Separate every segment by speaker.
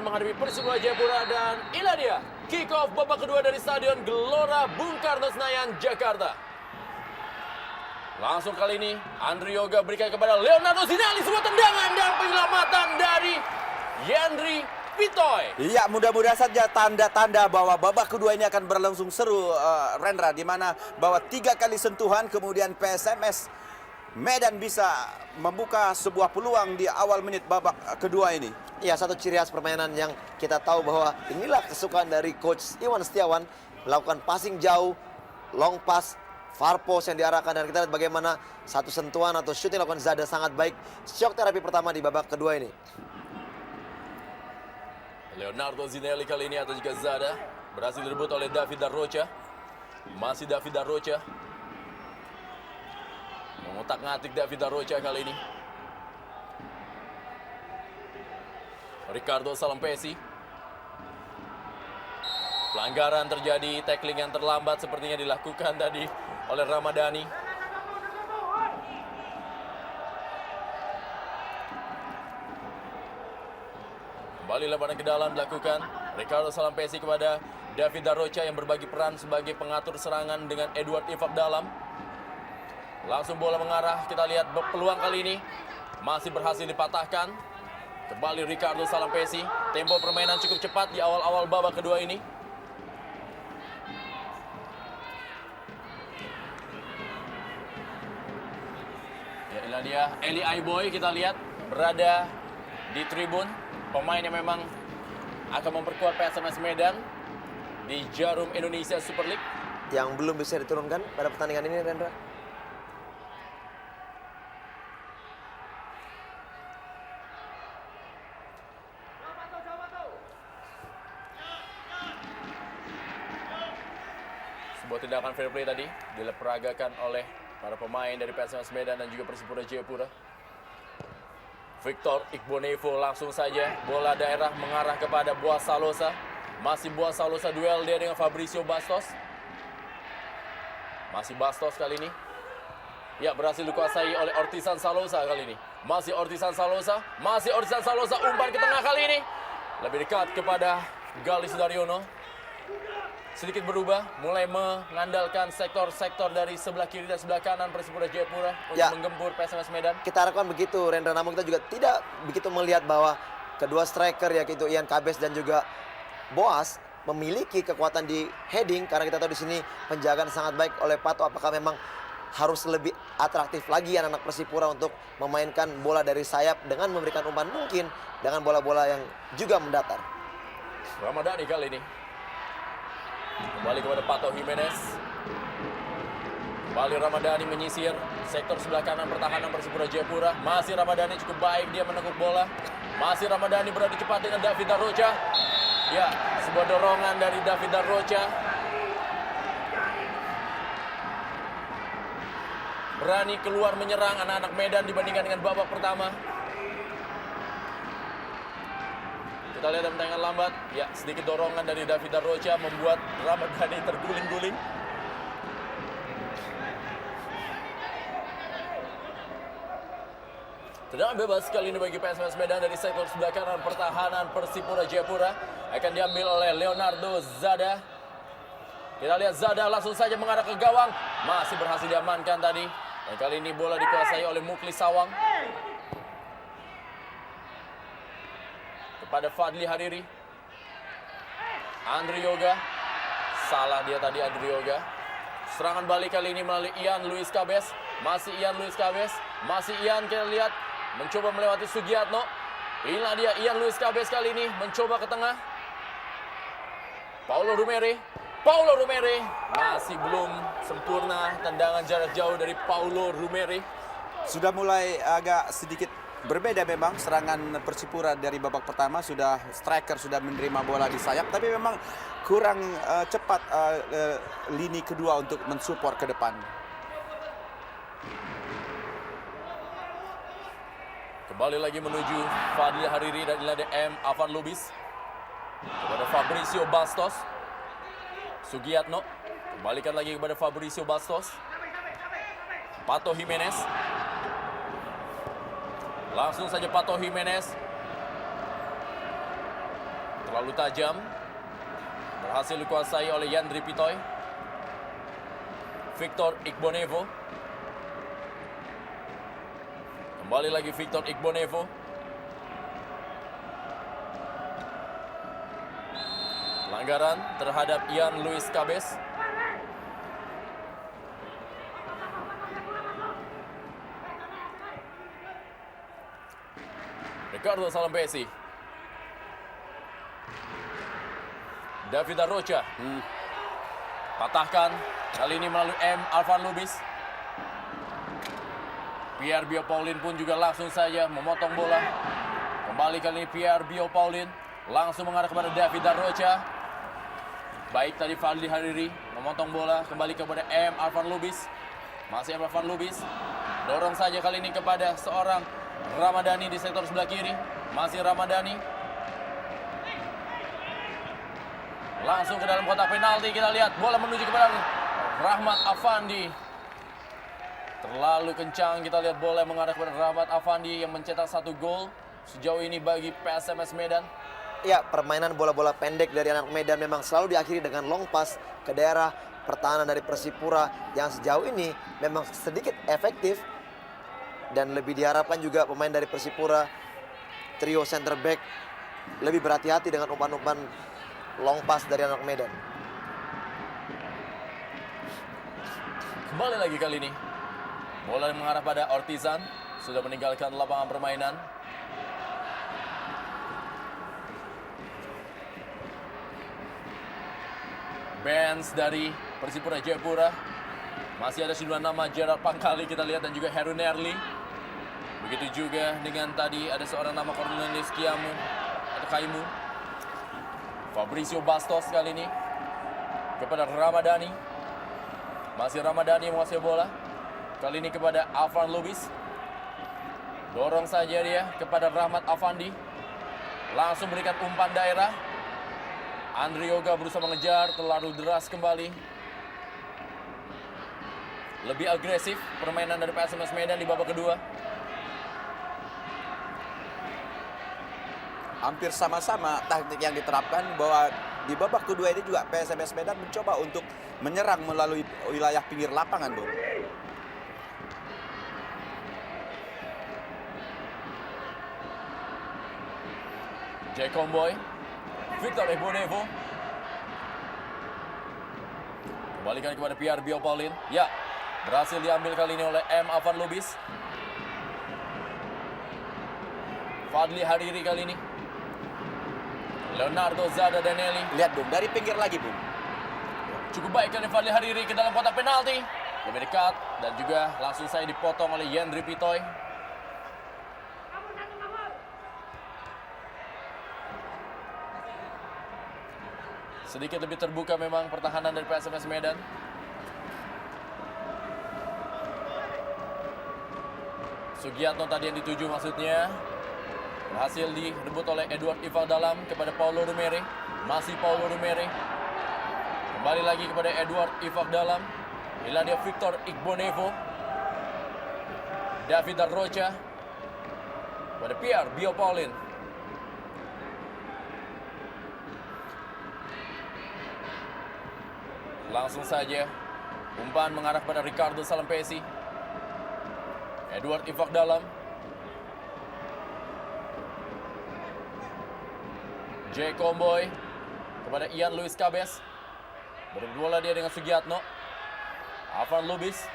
Speaker 1: menghadapi Persipura Jayapura dan inilah dia kick off babak kedua dari Stadion Gelora Bung Karno Senayan, Jakarta. Langsung kali ini Andri Yoga berikan kepada Leonardo Zinali, sebuah tendangan dan penyelamatan dari Yandri Pitoy.
Speaker 2: Iya, mudah-mudahan saja tanda-tanda bahwa babak kedua ini akan berlangsung seru, Rendra, di mana bahwa 3 kali sentuhan kemudian PSMS Medan bisa membuka sebuah peluang di awal menit babak kedua ini.
Speaker 3: Ya, satu ciri khas permainan yang kita tahu bahwa inilah kesukaan dari Coach Iwan Setiawan, melakukan passing jauh, long pass, far post yang diarahkan, dan kita lihat bagaimana satu sentuhan atau shoot yang dilakukan Zada sangat baik. Shock terapi pertama di babak kedua ini.
Speaker 1: Leonardo Zinelli kali ini atau juga Zada berhasil direbut oleh David Darrocha. Masih David Darrocha. Mengutak-ngatik David Darrocha kali ini. Ricardo Salampesi. Pelanggaran terjadi, tackling yang terlambat sepertinya dilakukan tadi oleh Ramadhani. Kembali lebaran ke dalam dilakukan. Ricardo Salampesi kepada David Darrocha yang berbagi peran sebagai pengatur serangan dengan Edward Ifak dalam. Langsung bola mengarah, kita lihat peluang kali ini masih berhasil dipatahkan. Kembali Ricardo Salampesi. Tempo permainan cukup cepat di awal-awal babak kedua ini. Ya, inilah dia Eli Aiboy, kita lihat berada di tribun. Pemain yang memang akan memperkuat PSMS Medan di Jarum Indonesia Super League.
Speaker 3: Yang belum bisa diturunkan pada pertandingan ini, Rendra.
Speaker 1: Sebuah tindakan fair play tadi diperagakan oleh para pemain dari PSMS Medan dan juga Persipura Jayapura. Victor Igbonevo langsung saja bola daerah mengarah kepada Boaz Salosa. Masih Boaz Salosa, duel dia dengan Fabricio Bastos. Masih Bastos kali ini. Ya, berhasil dikuasai oleh Ortisan Salosa kali ini. Masih Ortisan Salosa, umpan ke tengah kali ini. Lebih dekat kepada Galih Sudaryono. Sedikit berubah, mulai mengandalkan sektor-sektor dari sebelah kiri dan sebelah kanan Persipura Jayapura untuk menggempur PSMS Medan.
Speaker 3: Kita harapkan begitu, Rendra. Namun kita juga tidak begitu melihat bahwa kedua striker, yaitu Ian Kabes dan juga Boaz, memiliki kekuatan di heading, karena kita tahu di sini penjagaan sangat baik oleh Pato. Apakah memang harus lebih atraktif lagi anak-anak Persipura untuk memainkan bola dari sayap dengan memberikan umpan mungkin dengan bola-bola yang juga mendatar.
Speaker 1: Ramadhani kali ini. Kembali kepada Pato Jimenez. Kembali Ramadhani menyisir sektor sebelah kanan pertahanan Persipura Jayapura. Masih Ramadhani cukup baik dia menekuk bola. Masih Ramadhani beradu cepat dengan David Darrocha. Ya, sebuah dorongan dari David Darrocha. Berani keluar menyerang anak-anak Medan dibandingkan dengan babak pertama. Kita lihat dalam tayangan lambat. Ya, sedikit dorongan dari David Darrocha membuat Ramadhani terguling-guling. Tendangan bebas kali ini bagi PSMS Medan dari sektor sebelah kanan pertahanan Persipura Jayapura. Akan diambil oleh Leonardo Zada. Kita lihat Zada langsung saja mengarah ke gawang. Masih berhasil diamankan tadi. Dan kali ini bola dikuasai oleh Muklis Sawang. Kepada Fadli Hariri. Andri Yoga. Salah dia tadi Andri Yoga. Serangan balik kali ini melalui Ian Luis Kabes. Masih Ian Luis Kabes. Masih Ian, kita lihat mencoba melewati Sugiatno. Inilah dia Ian Luis Kabes kali ini mencoba ke tengah. Paulo Rumere masih belum sempurna tendangan jarak jauh dari Paulo Rumere.
Speaker 2: Sudah mulai agak sedikit berbeda memang serangan Persipura dari babak pertama. Striker sudah menerima bola di sayap, tapi memang kurang cepat lini kedua untuk mensupport ke depan.
Speaker 1: Kembali lagi menuju Fadli Hariri dan Ilade M. Afan Lubis. Kepada Fabricio Bastos. Sugiatno. Kembalikan lagi kepada Fabricio Bastos. Pato Jimenez. Langsung saja Pato Jimenez. Terlalu tajam. Berhasil dikuasai oleh Yandri Pitoy. Victor Igbonevo. Kembali lagi Victor Igbonevo. Pelanggaran terhadap Ian Luis Cabes. Ricardo Salampesi. David Arrocha. Patahkan. Kali ini melalui M. Alvan Lubis. Pierre Bio Paulin pun juga langsung saja memotong bola. Kembali kali ini Pierre Bio Paulin. Langsung mengarah kepada David Arrocha. Baik tadi Fadli Hariri memotong bola. Kembali kepada M. Alvan Lubis. Masih M. Alvan Lubis. Dorong saja kali ini kepada seorang Ramadhani di sektor sebelah kiri. Masih Ramadhani. Langsung ke dalam kotak penalti. Kita lihat bola menuju kepada Rahmat Afandi. Terlalu kencang. Kita lihat bola mengarah kepada Rahmat Afandi yang mencetak 1 gol sejauh ini bagi PSMS Medan.
Speaker 3: Ya, permainan bola-bola pendek dari anak Medan memang selalu diakhiri dengan long pass ke daerah pertahanan dari Persipura yang sejauh ini memang sedikit efektif. Dan lebih diharapkan juga pemain dari Persipura, trio center back, lebih berhati-hati dengan umpan-umpan long pass dari anak Medan.
Speaker 1: Kembali lagi kali ini. Bola yang mengarah pada Ortizan. Sudah meninggalkan lapangan permainan. Bench dari Persipura Jayapura. Masih ada sejumlah nama, Gerard Pangkali kita lihat, dan juga Heru Nerli. Begitu juga dengan tadi ada seorang nama Cornelius Kiamu atau Kaimu. Fabricio Bastos kali ini kepada Ramadhani. Masih Ramadhani yang menguasai bola. Kali ini kepada Alvan Lubis. Dorong saja dia kepada Rahmat Afandi. Langsung berikan umpan daerah. Andri Yoga berusaha mengejar, terlalu deras kembali. Lebih agresif permainan dari PSMS Medan di babak kedua.
Speaker 2: Hampir sama-sama taktik yang diterapkan, bahwa di babak kedua ini juga PSMS Medan mencoba untuk menyerang melalui wilayah pinggir lapangan, Bung.
Speaker 1: Jay Comboy, Victor Igbonevo. Kembalikan kepada Pierre Bio Paulin. Ya, berhasil diambil kali ini oleh M. Alvan Lubis. Fadli Hariri kali ini. Leonardo Zada Danelli.
Speaker 2: Lihat, Bung, dari pinggir lagi, Bung.
Speaker 1: Cukup baik kali Fadli Hariri ke dalam kotak penalti. Lebih dekat dan juga langsung saya dipotong oleh Yandri Pitoy. Sedikit lebih terbuka memang pertahanan dari PSMS Medan. Sugiatno tadi yang dituju maksudnya. Berhasil direbut oleh Edward Ival Dalam kepada Paulo Rumere. Masih Paulo Rumere. Kembali lagi kepada Edward Ival Dalam. Inilah dia Victor Igbonevo. David Arrocha. Kepada Pierre Bio Paulin. Langsung saja umpan mengarah pada Ricardo Salampesi. Edward Ival Dalam. Jay Comboy kepada Ian Luis Cabes. Berbola dia dengan Sugiatno. Alvan Lubis.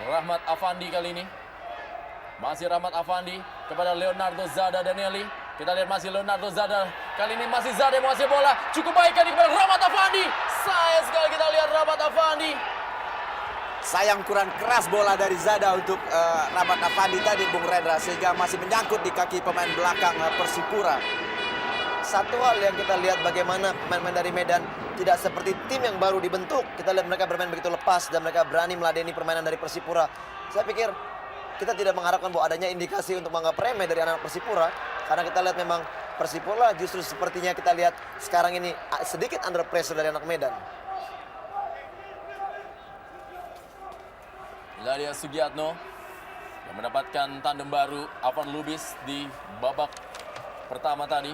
Speaker 1: Rahmat Afandi kali ini. Masih Rahmat Afandi kepada Leonardo Zada Danelli. Kita lihat masih Leonardo Zada. Kali ini masih Zada yang menguasai bola. Cukup baik kali kepada Rahmat Afandi. Sayang sekali kita lihat Rahmat Afandi.
Speaker 2: Sayang kurang keras bola dari Zada untuk Rahmat Afandi tadi, Bung Rendra, sehingga masih menyangkut di kaki pemain belakang Persipura.
Speaker 3: Satu hal yang kita lihat bagaimana pemain-pemain dari Medan tidak seperti tim yang baru dibentuk. Kita lihat mereka bermain begitu lepas dan mereka berani meladeni permainan dari Persipura. Saya pikir kita tidak mengharapkan bahwa adanya indikasi untuk menganggap remeh dari anak Persipura. Karena kita lihat memang Persipura justru sepertinya kita lihat sekarang ini sedikit under pressure dari anak Medan.
Speaker 1: Ladia Sugiatno yang mendapatkan tandem baru Alvan Lubis di babak pertama tadi.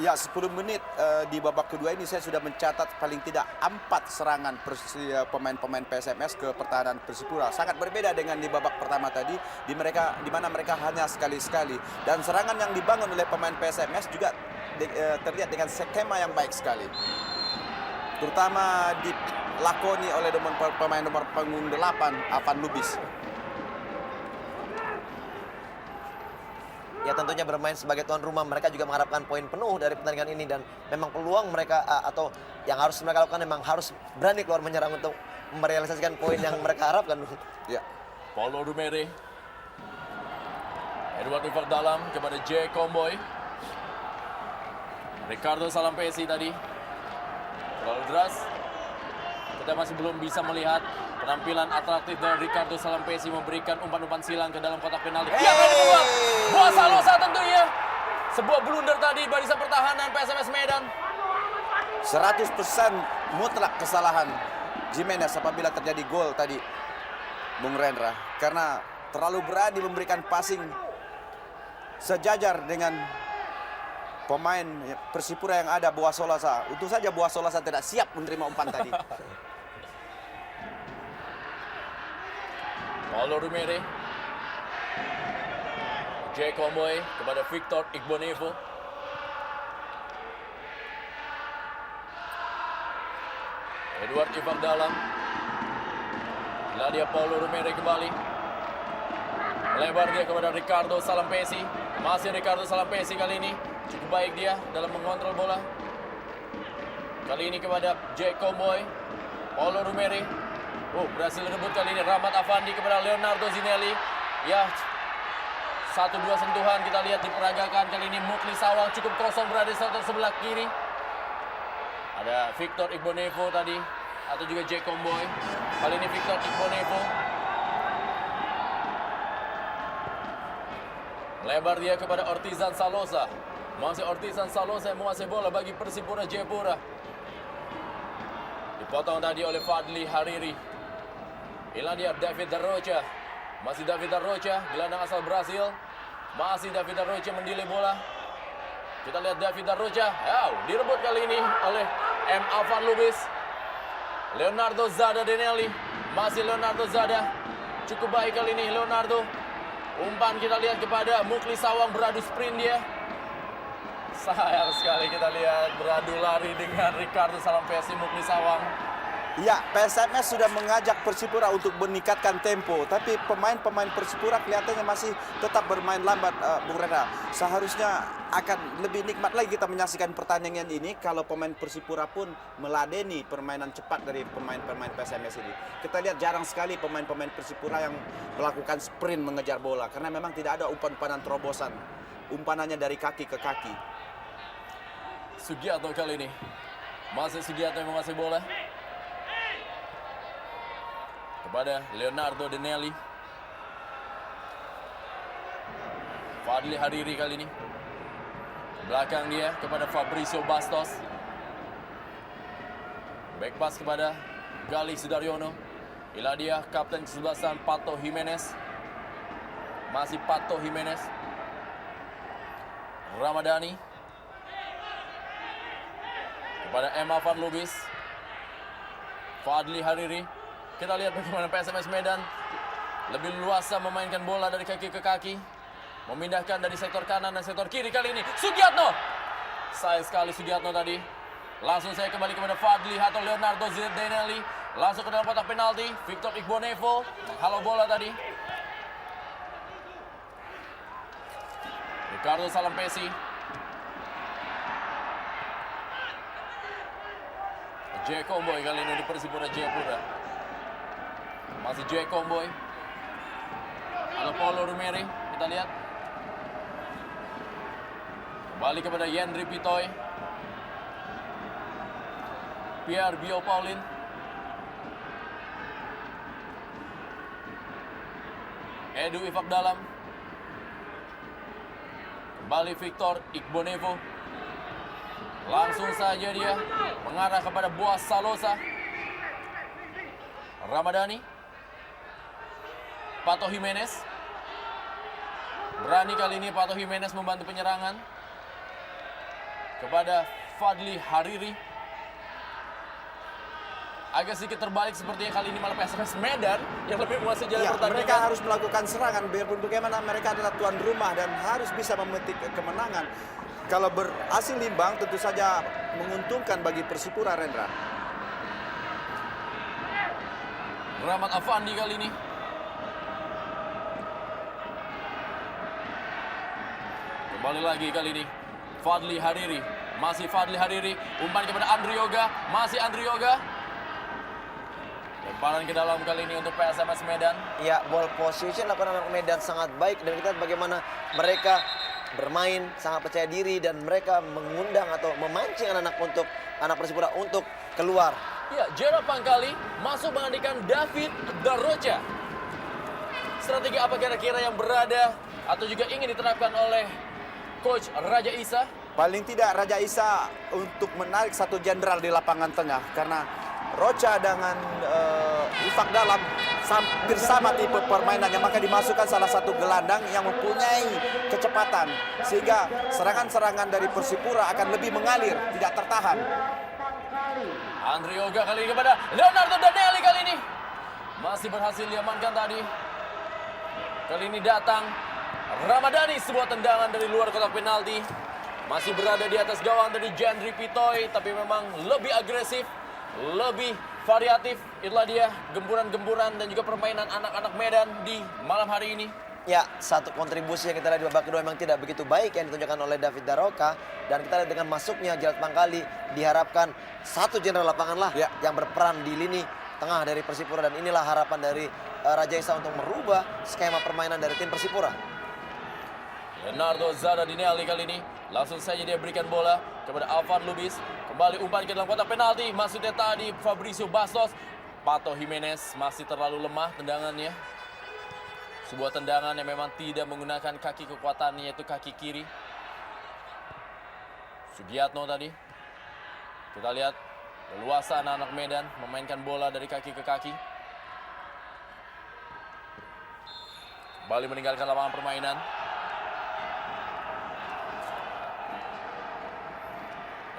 Speaker 2: Ya, 10 menit di babak kedua ini saya sudah mencatat paling tidak 4 serangan pemain-pemain PSMS ke pertahanan Persipura. Sangat berbeda dengan di babak pertama tadi di mana mereka hanya sekali-sekali, dan serangan yang dibangun oleh pemain PSMS juga terlihat dengan skema yang baik sekali. Terutama dilakoni oleh pemain nomor punggung 8 Afan Lubis.
Speaker 3: Ya tentunya bermain sebagai tuan rumah, mereka juga mengharapkan poin penuh dari pertandingan ini, dan memang peluang mereka atau yang harus mereka lakukan memang harus berani keluar menyerang untuk merealisasikan poin yang mereka harapkan.
Speaker 2: Ya.
Speaker 1: Paulo Rumere. Edward Rifak dalam kepada J. Komboy. Ricardo Salampesi tadi. Terlalu deras. Kita masih belum bisa melihat penampilan atraktif dari Ricardo Salampesi memberikan umpan-umpan silang ke dalam kotak penalti. Yang kedua, Boas Salosa tentunya. Sebuah blunder tadi barisan pertahanan PSMS Medan.
Speaker 2: 100% mutlak kesalahan Jimenez apabila terjadi gol tadi, Bung Rendra. Karena terlalu berani memberikan passing sejajar dengan pemain Persipura yang ada, Boas Salosa. Untung saja Boas Salosa tidak siap menerima umpan tadi.
Speaker 1: Paulo Rumere. J. Komboy kepada Victor Igbonevo. Edward Ivan dalam. Lah dia Paulo Rumere kembali. Lebar dia kepada Ricardo Salampesi. Masih Ricardo Salampesi kali ini. Cukup baik dia dalam mengontrol bola. Kali ini kepada J. Komboy. Paulo Rumere. Oh, berhasil rebut kali ini Rahmat Afandi kepada Leonardo Zinelli. Ya, 1-2 sentuhan kita lihat diperagakan. Kali ini Mukli Sawang cukup kosong berada di sebelah kiri. Ada Victor Igbonevo tadi, atau juga J. Komboy. Kali ini Victor Igbonevo. Lebar dia kepada Ortizan Salosa. Masih Ortizan Salosa yang menguasai bola bagi Persipura Jayapura. Dipotong tadi oleh Fadli Hariri. Inilah dia David Darrocha. Masih David Darrocha, gelandang asal Brasil. Masih David Darrocha mendelay bola. Kita lihat David Darrocha. Direbut kali ini oleh M. Afan Lubis. Leonardo Zada Denelli. Masih Leonardo Zada. Cukup baik kali ini Leonardo. Umpan kita lihat kepada Mukli Sawang, beradu sprint dia. Sayang sekali kita lihat beradu lari dengan Ricardo Salampesi, Mukli Sawang.
Speaker 2: Ya, PSMS sudah mengajak Persipura untuk meningkatkan tempo, tapi pemain-pemain Persipura kelihatannya masih tetap bermain lambat, Bung Reda. Seharusnya akan lebih nikmat lagi kita menyaksikan pertandingan ini kalau pemain Persipura pun meladeni permainan cepat dari pemain-pemain PSMS ini. Kita lihat jarang sekali pemain-pemain Persipura yang melakukan sprint mengejar bola, karena memang tidak ada umpan-umpanan terobosan. Umpanannya dari kaki ke kaki.
Speaker 1: Sugiarto kali ini. Masih Sugiarto yang menguasai bola. Kepada Leonardo Denelli. Fadli Hariri kali ini. Belakang dia kepada Fabrizio Bastos. Back pass kepada Gali Sudaryono. Inilah dia kapten kesebelasan Pato Jimenez. Masih Pato Jimenez. Ramadhani. Kepada Emma Van Lubis. Fadli Hariri. Kita lihat bagaimana PSMS Medan lebih luasa memainkan bola dari kaki ke kaki. Memindahkan dari sektor kanan dan sektor kiri kali ini. Sugiarto. Sayang sekali Sugiarto tadi. Langsung saya kembali kepada Fadli atau Leonardo Denelli. Langsung ke dalam kotak penalti. Victor Igbonevo. Halo bola tadi. Ricardo Salampesi. J. Komboy kali ini di Persipura Jayapura. Masih J. Komboy. Ada Paulo Rumere. Kita lihat. Kembali kepada Yendri Pitoy. Pierre Bio Paulin. Edu Ifak dalam. Kembali Victor Igbonevo. Langsung saja dia mengarah kepada Boas Salosa. Ramadhani. Pato Jimenez. Berani kali ini Pato Jimenez membantu penyerangan. kepada Fadli Hariri. Agak sedikit terbalik sepertinya kali ini malah PSMS Medan yang lebih menguasai jalan
Speaker 2: Ya,
Speaker 1: pertandingan.
Speaker 2: mereka harus melakukan serangan biarpun bagaimana mereka adalah tuan rumah dan harus bisa memetik kemenangan. Kalau berhasil imbang tentu saja menguntungkan bagi Persipura, Rendra.
Speaker 1: Rahmat Afandi kali ini. Kembali lagi kali ini. Fadli Hariri. Masih Fadli Hariri. Umpan kepada Andri Yoga. Masih Andri Yoga. Lemparan ke dalam kali ini untuk PSMS Medan.
Speaker 3: Ya, ball position lakukan anak Medan sangat baik dan kita lihat bagaimana mereka bermain sangat percaya diri dan mereka mengundang atau memancing anak Persipura untuk keluar.
Speaker 1: Ya, Jera Pangkali masuk menggantikan David Daroca. Strategi apa kira-kira yang berada atau juga ingin diterapkan oleh Coach Raja Isa?
Speaker 2: Paling tidak Raja Isa untuk menarik satu jenderal di lapangan tengah karena Roca dengan Ifak Dalam hampir sama tipe permainannya, maka dimasukkan salah satu gelandang yang mempunyai kecepatan sehingga serangan-serangan dari Persipura akan lebih mengalir, tidak tertahan.
Speaker 1: Andri Yoga kali ini kepada Leonardo Danelli kali ini. Masih berhasil diamankan tadi. Kali ini datang Ramadhani, sebuah tendangan dari luar kotak penalti. Masih berada di atas gawang dari Jandri Pitoy, tapi memang lebih agresif, lebih variatif. Itulah dia gemburan-gemburan dan juga permainan anak-anak Medan di malam hari ini.
Speaker 3: Ya, satu kontribusi yang kita lihat di babak kedua memang tidak begitu baik yang ditunjukkan oleh David Daroca. Dan kita lihat dengan masuknya Gerald Pangkali, diharapkan satu jenderal lapangan lah yang berperan di lini tengah dari Persipura. Dan inilah harapan dari Raja Isa untuk merubah skema permainan dari tim Persipura.
Speaker 1: Leonardo Zadadinelli kali ini langsung saja dia berikan bola kepada Alvan Lubis. Kembali umpan ke dalam kotak penalti. Maksudnya tadi Fabricio Bastos. Pato Jimenez masih terlalu lemah tendangannya. Sebuah tendangan yang memang tidak menggunakan kaki kekuatannya, yaitu kaki kiri. Sugiatno tadi. Kita lihat leluasa anak-anak Medan memainkan bola dari kaki ke kaki. Kembali meninggalkan lapangan permainan.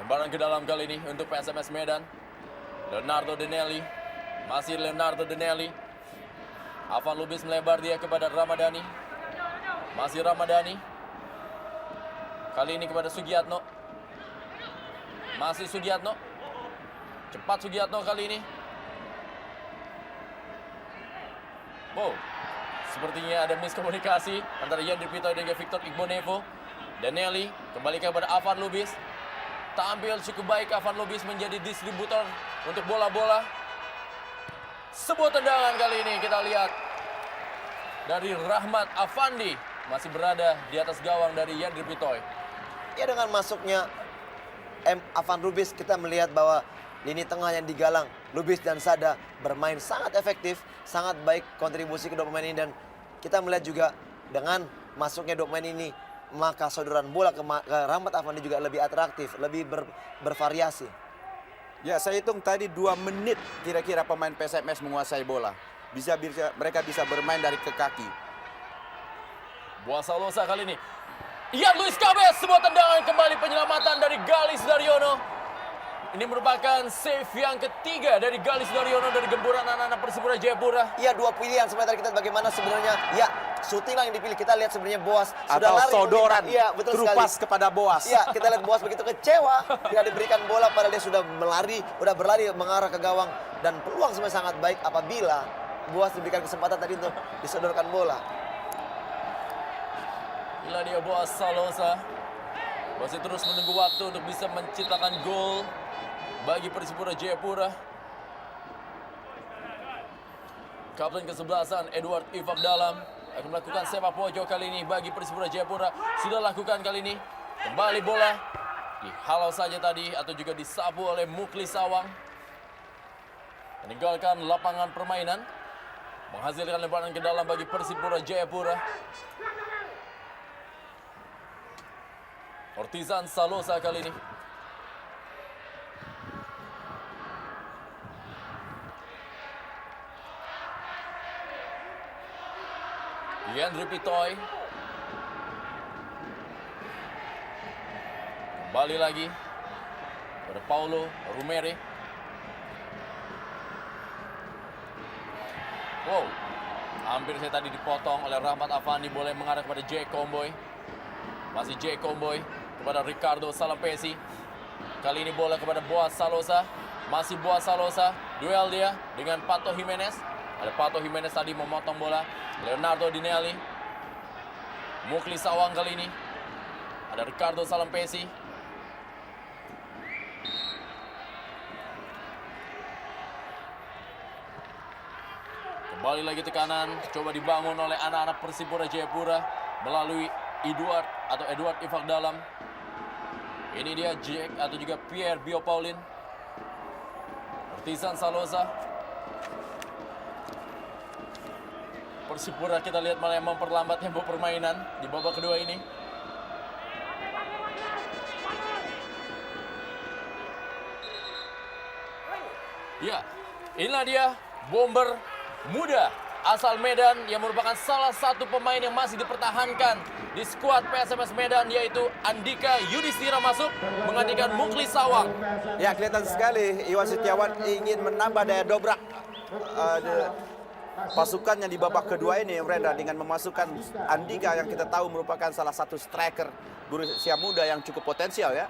Speaker 1: Lemparan ke dalam kali ini untuk PSMS Medan. Leonardo Danelli. Masih Leonardo Danelli. Alvan Lubis melebar dia kepada Ramadhani. Masih Ramadhani. Kali ini kepada Sugiatno. Masih Sugiatno. Cepat Sugiatno kali ini. Wow. Sepertinya ada miskomunikasi antara Yandri Pitoy dan Victor Igbonevo. Danelli kembali kepada Alvan Lubis. Tampil cukup baik Alvan Lubis menjadi distributor untuk bola-bola. Sebuah tendangan kali ini kita lihat dari Rahmat Afandi. Masih berada di atas gawang dari Yandri Pitoy.
Speaker 3: Ya, dengan masuknya Alvan Lubis kita melihat bahwa lini tengah yang digalang Lubis dan Sada bermain sangat efektif, sangat baik kontribusi kedua pemain ini. Dan kita melihat juga dengan masuknya dua pemain ini, maka sodoran bola ke Rahmat Afandi juga lebih atraktif, lebih bervariasi.
Speaker 2: Ya, saya hitung tadi 2 menit kira-kira pemain PSMS menguasai bola. Mereka bisa bermain dari ke kaki.
Speaker 1: Buasa Losa kali ini. Ian Luis Cabes, sebuah tendangan kembali penyelamatan dari Galis Daryono. Ini merupakan save yang ketiga dari Galis Daryono dari gemburan anak-anak Persipura Jayapura.
Speaker 3: Iya, dua pilihan sebenarnya kita lihat bagaimana sebenarnya. Ya, syuting lah yang dipilih. Kita lihat sebenarnya Boas sudah
Speaker 2: Atau
Speaker 3: lari.
Speaker 2: sodoran,
Speaker 3: Iya, betul
Speaker 2: terupas
Speaker 3: sekali.
Speaker 2: kepada Boas.
Speaker 3: Iya, kita lihat Boas begitu kecewa tidak diberikan bola padahal dia sudah berlari mengarah ke gawang. Dan peluang sebenarnya sangat baik apabila Boas diberikan kesempatan tadi untuk disodorkan bola.
Speaker 1: Inilah dia Boas Salosa. Masih terus menunggu waktu untuk bisa menciptakan gol bagi Persipura Jayapura. Kapten kesebelasan Edward Ifak Dalam akan melakukan sepak pojok kali ini bagi Persipura Jayapura. Sudah lakukan kali ini. Kembali bola dihalau saja tadi atau juga disapu oleh Muklis Sawang. Meninggalkan lapangan permainan. Menghasilkan lemparan ke dalam bagi Persipura Jayapura. Ortizan Salosa kali ini. Yandri Pitoy. Kembali lagi pada Paulo Rumere. Wow, hampir saya tadi dipotong oleh Rahmat Afandi. Boleh mengarah kepada J. Comboy. Masih J. Comboy kepada Ricardo Salampesi. Kali ini bola kepada Boaz Salosa. Masih Boaz Salosa. Duel dia dengan Pato Jimenez. Ada Pato Jimenez tadi memotong bola. Leonardo Dinelli. Mukli Sawang kali ini. Ada Ricardo Salampesi. Kembali lagi tekanan, coba dibangun oleh anak-anak Persipura Jayapura melalui Edward Ifak Dalam. Ini dia Jack atau juga Pierre Bio Paulin. Ortizan Salosa. Persipura kita lihat malah yang memperlambat tempo permainan di babak kedua ini. Ya, inilah dia bomber muda asal Medan yang merupakan salah satu pemain yang masih dipertahankan di skuad PSMS Medan, yaitu Andika Yudhistira masuk menggantikan Mukli Sawang.
Speaker 2: Ya, kelihatan sekali Iwan Setiawan ingin menambah daya dobrak pasukannya di babak kedua ini, Rendra, dengan memasukkan Andika yang kita tahu merupakan salah satu striker berusia muda yang cukup potensial ya.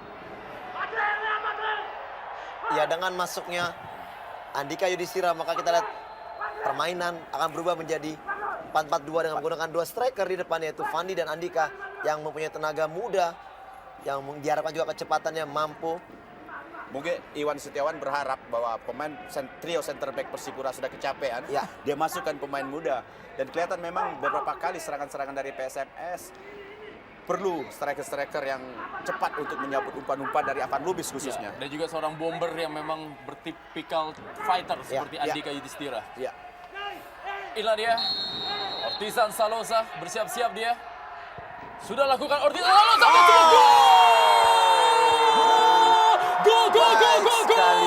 Speaker 3: Ya, dengan masuknya Andika Yudhistira maka kita lihat permainan akan berubah menjadi 4-4-2 dengan menggunakan dua striker di depan, yaitu Fandi dan Andika yang mempunyai tenaga muda yang diharapkan juga kecepatannya mampu.
Speaker 2: Mungkin Iwan Setiawan berharap bahwa pemain trio center back Persipura sudah kecapean.
Speaker 3: Ya.
Speaker 2: Dia masukkan pemain muda dan kelihatan memang beberapa kali serangan-serangan dari PSMS perlu striker-striker yang cepat untuk menyambut umpan-umpan dari Avan Lubis khususnya.
Speaker 1: Ya, dan juga seorang bomber yang memang bertipikal fighter seperti Andika Yudhistira.
Speaker 2: Ya.
Speaker 1: Inilah dia Ortizan Salosa, bersiap-siap dia. Sudah lakukan Ortizan Salosa, masuk gol! Gol!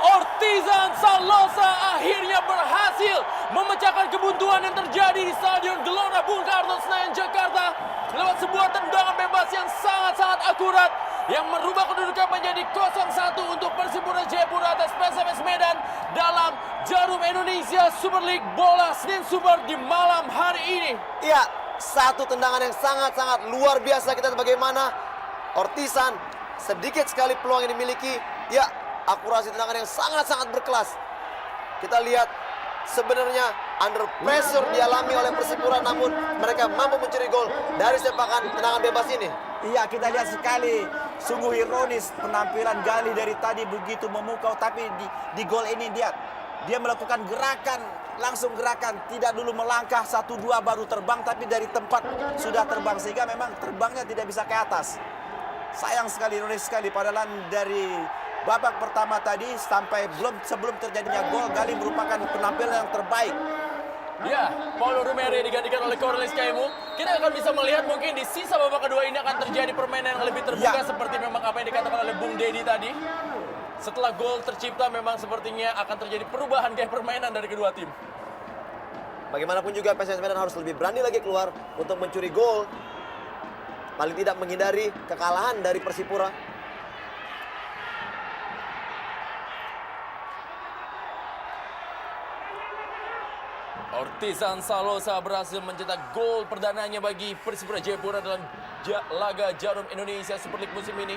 Speaker 1: Ortizan Salosa akhirnya berhasil memecahkan kebuntuan yang terjadi di Stadion Gelora Bung Karno, Senayan, Jakarta lewat sebuah tendangan bebas yang sangat-sangat akurat yang merubah kedudukan menjadi 0-1 untuk Persipura Jayapura atas PSMS Medan dalam Jarum Indonesia Super League bola Senin Super di malam hari ini.
Speaker 3: Iya, satu tendangan yang sangat-sangat luar biasa. Kita lihat bagaimana Ortizan sedikit sekali peluang yang dimiliki. Ya, akurasi tendangan yang sangat-sangat berkelas. Kita lihat sebenarnya under pressure dialami oleh Persipura, namun mereka mampu mencuri gol dari sepakan tendangan bebas ini.
Speaker 2: Iya, kita lihat sekali sungguh ironis penampilan Gali dari tadi begitu memukau, tapi di gol ini dia melakukan gerakan, langsung gerakan, tidak dulu melangkah 1-2 baru terbang, tapi dari tempat sudah terbang sehingga memang terbangnya tidak bisa ke atas. Sayang sekali, ironis sekali, padahal dari babak pertama tadi sampai sebelum terjadinya gol, Gali merupakan penampilan yang terbaik.
Speaker 1: Ya, Paulo Rumere digantikan oleh Cornelis Kaimu. Kita akan bisa melihat mungkin di sisa babak kedua ini akan terjadi permainan yang lebih terbuka seperti memang apa yang dikatakan oleh Bung Dedi tadi. Setelah gol tercipta memang sepertinya akan terjadi perubahan gaya permainan dari kedua tim.
Speaker 3: Bagaimanapun juga PSMS Medan harus lebih berani lagi keluar untuk mencuri gol. Paling tidak menghindari kekalahan dari Persipura.
Speaker 1: Ortizan Salosa berhasil mencetak gol perdananya bagi Persipura Jayapura dalam laga Jarum Indonesia Super League musim ini.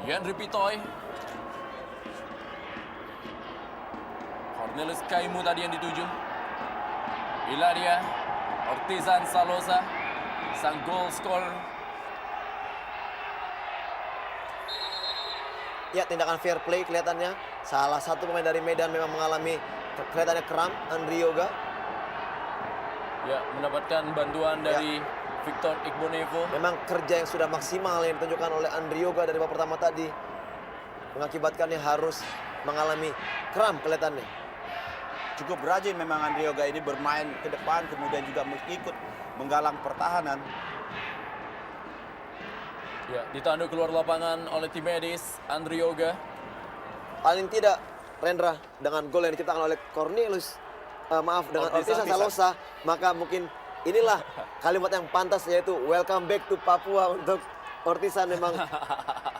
Speaker 1: Yandri Pitoy. Cornelis Kaimu tadi yang dituju. Inilah dia Ortizan Salosa, sang goal scorer.
Speaker 3: Ya, tindakan fair play kelihatannya. Salah satu pemain dari Medan memang mengalami kelihatannya kram, Andri Yoga.
Speaker 1: Ya, mendapatkan bantuan dari Victor Igbonevo.
Speaker 3: Memang kerja yang sudah maksimal yang ditunjukkan oleh Andri Yoga dari babak pertama tadi mengakibatkannya harus mengalami kram kelihatannya.
Speaker 2: Cukup rajin memang Andri Yoga ini bermain ke depan, kemudian juga mengikut menggalang pertahanan.
Speaker 1: Ya, ditandu keluar lapangan oleh tim medis Andri Yoga.
Speaker 3: Paling tidak, Rendra, dengan gol yang diciptakan oleh Cornelius dengan
Speaker 2: Ortisan
Speaker 3: Ortisan Salosa, maka mungkin inilah kalimat yang pantas, yaitu welcome back to Papua untuk Ortisan. Memang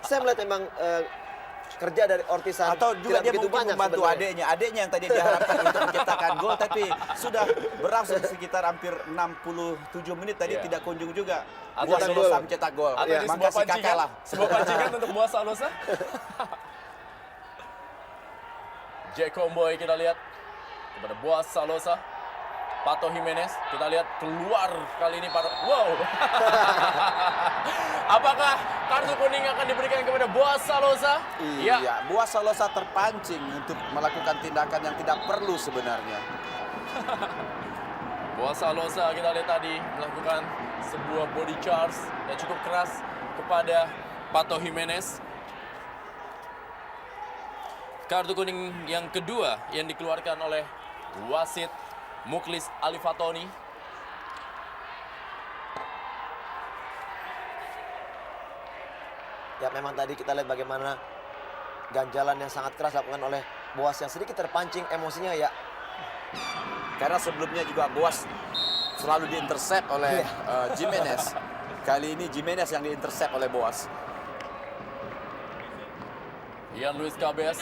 Speaker 3: saya melihat memang kerja dari Ortisan
Speaker 2: Atau juga dia
Speaker 3: tidak begitu
Speaker 2: mungkin
Speaker 3: banyak
Speaker 2: membantu
Speaker 3: sebenarnya.
Speaker 2: adiknya yang tadi diharapkan untuk menciptakan gol, tapi sudah berlangsung sekitar hampir 67 menit tadi
Speaker 1: Iya.
Speaker 2: tidak kunjung juga
Speaker 1: Atau
Speaker 2: Buas
Speaker 1: gol.
Speaker 2: Salosa mencetak gol.
Speaker 1: Atau ini
Speaker 2: Maka
Speaker 1: sebuah
Speaker 2: si kakak
Speaker 1: pancingan,
Speaker 2: lah.
Speaker 1: sebuah pancingan untuk Boas Salosa. Jack Comboy kita lihat kepada Boas Salosa. Pato Jimenez, kita lihat keluar kali ini. Wow. Apakah kartu kuning akan diberikan kepada Boas Salosa?
Speaker 2: Iya, Boas Salosa terpancing untuk melakukan tindakan yang tidak perlu sebenarnya.
Speaker 1: Boas Salosa kita lihat tadi melakukan sebuah body charge yang cukup keras kepada Pato Jimenez. Kartu kuning yang kedua yang dikeluarkan oleh wasit Muklis Alifatoni.
Speaker 3: Ya memang tadi kita lihat bagaimana ganjalan yang sangat keras dilakukan oleh Boas yang sedikit terpancing emosinya ya.
Speaker 2: Karena sebelumnya juga Boas selalu diintercept oleh Jimenez. Kali ini Jimenez yang diintercept oleh Boas.
Speaker 1: Ian Luis Cabes.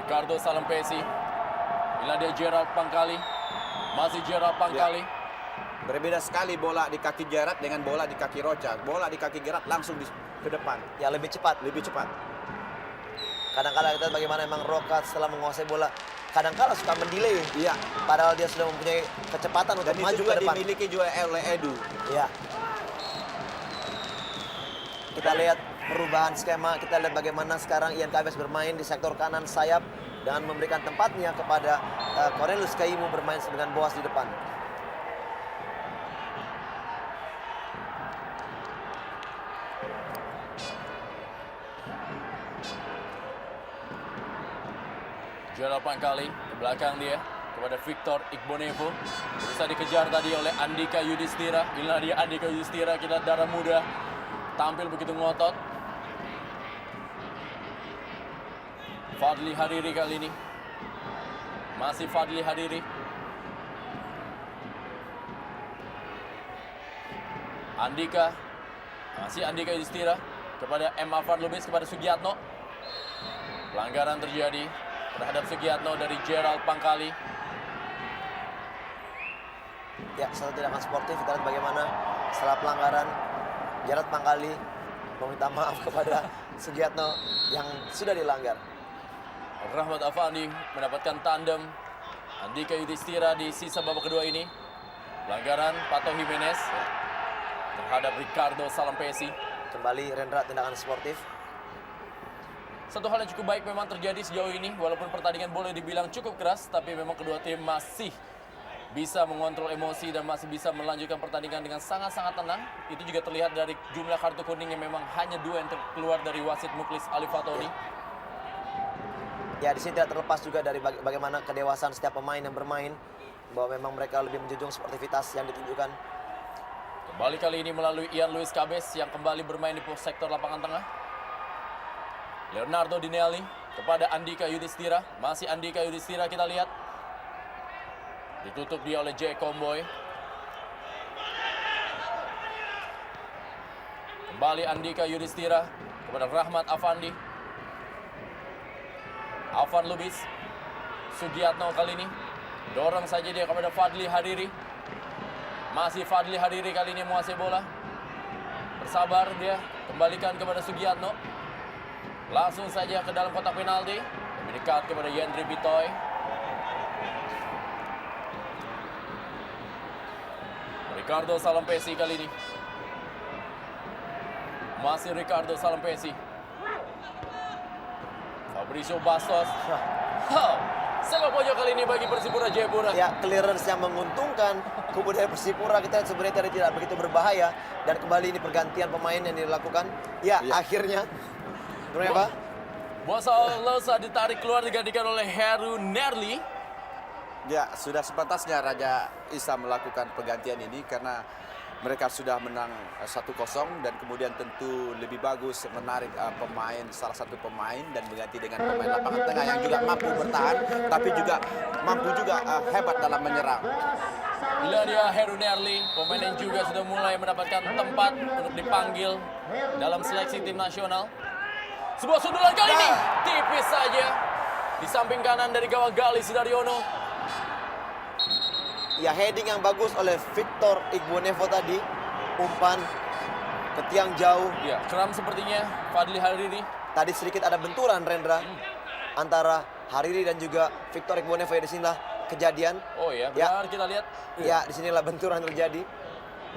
Speaker 1: Ricardo Salampesi. Inilah dia Gerald Pangkali. Masih Gerald Pangkali.
Speaker 2: Berbeda sekali bola di kaki Gerard dengan bola di kaki Roca. Bola di kaki Gerard langsung ke depan.
Speaker 3: Ya lebih cepat.
Speaker 2: Lebih cepat.
Speaker 3: Kadang-kadang kita lihat bagaimana memang Roca setelah menguasai bola, kadang-kadang suka mendelay.
Speaker 2: Iya.
Speaker 3: Padahal dia sudah mempunyai kecepatan untuk
Speaker 2: Dan itu
Speaker 3: maju
Speaker 2: juga
Speaker 3: ke depan.
Speaker 2: dimiliki juga oleh Edu.
Speaker 3: Ya. Kita lihat perubahan skema, kita lihat bagaimana sekarang Ian Cabes bermain di sektor kanan sayap dan memberikan tempatnya kepada Cornelius Kaimu bermain dengan Boas di depan.
Speaker 1: Gerald Pangkali ke belakang dia kepada Victor Igbonevo. Bisa dikejar tadi oleh Andika Yudhistira. Inilah dia Andika Yudhistira, kita darah muda. Tampil begitu ngotot. Fadli Hariri kali ini. Masih Fadli Hariri. Andika. Masih Andika Yudhistira kepada M. Afar Lubis, kepada Sugiatno. Pelanggaran terjadi terhadap Sugiatno dari Gerald Pangkali.
Speaker 3: Ya, satu tindakan sportif. Kita lihat bagaimana setelah pelanggaran Gerald Pangkali meminta maaf kepada Sugiatno yang sudah dilanggar.
Speaker 1: Rahmat Afandi mendapatkan tandem Andika Yudhistira di sisa babak kedua ini. Pelanggaran Pato Jimenez terhadap Ricardo Salampesi.
Speaker 3: Kembali Rendra tindakan sportif.
Speaker 1: Satu hal yang cukup baik memang terjadi sejauh ini. Walaupun pertandingan boleh dibilang cukup keras, tapi memang kedua tim masih bisa mengontrol emosi dan masih bisa melanjutkan pertandingan dengan sangat-sangat tenang. Itu juga terlihat dari jumlah kartu kuning yang memang hanya 2 yang keluar dari wasit Muklis Alifatoni.
Speaker 3: Ya, di sini tidak terlepas juga dari bagaimana kedewasaan setiap pemain yang bermain, bahwa memang mereka lebih menjunjung sportivitas yang ditunjukkan.
Speaker 1: Kembali kali ini melalui Ian Luis Cabes yang kembali bermain di pos sektor lapangan tengah. Leonardo Dinelli kepada Andika Yudhistira. Masih Andika Yudhistira kita lihat. Ditutup dia oleh Jack Comboy. Kembali Andika Yudhistira kepada Rahmat Afandi. Afan Lubis. Sugiatno kali ini. Dorong saja dia kepada Fadli Hariri. Masih Fadli Hariri kali ini menguasai bola. Bersabar dia. Kembalikan kepada Sugiatno. Langsung saja ke dalam kotak penalti. Lebih dekat kepada Yendri Bitoy. Ricardo Salampesi kali ini. Masih Ricardo Salampesi. Fabrizio Bastos. Sepak pojok kali ini bagi Persipura Jayapura.
Speaker 3: Ya, clearance yang menguntungkan kubu dari Persipura. Kita lihat sebenarnya tadi tidak begitu berbahaya. Dan kembali ini pergantian pemain yang dilakukan. Ya, akhirnya. Berapa?
Speaker 1: Boas Salosa ditarik keluar, digantikan oleh Heru Nerli.
Speaker 2: Ya, sudah sepantasnya Raja Isa melakukan pergantian ini karena mereka sudah menang 1-0 dan kemudian tentu lebih bagus menarik salah satu pemain dan mengganti dengan pemain lapangan tengah yang juga mampu bertahan tapi juga mampu juga hebat dalam menyerang.
Speaker 1: Inilah dia Heru Nerli, pemain yang juga sudah mulai mendapatkan tempat untuk dipanggil dalam seleksi tim nasional. Sebuah sundulan kali ini tipis saja di samping kanan dari gawang Galih Sudaryono.
Speaker 3: Ya, heading yang bagus oleh Victor Igbonevo tadi. Umpan ke tiang jauh.
Speaker 1: Ya, kram sepertinya Fadli Hariri.
Speaker 3: Tadi sedikit ada benturan, Rendra, antara Hariri dan juga Victor Igbonevo. Ya, disinilah kejadian.
Speaker 1: Oh ya,
Speaker 3: Ya.
Speaker 1: benar kita lihat.
Speaker 3: Ya, disinilah benturan terjadi.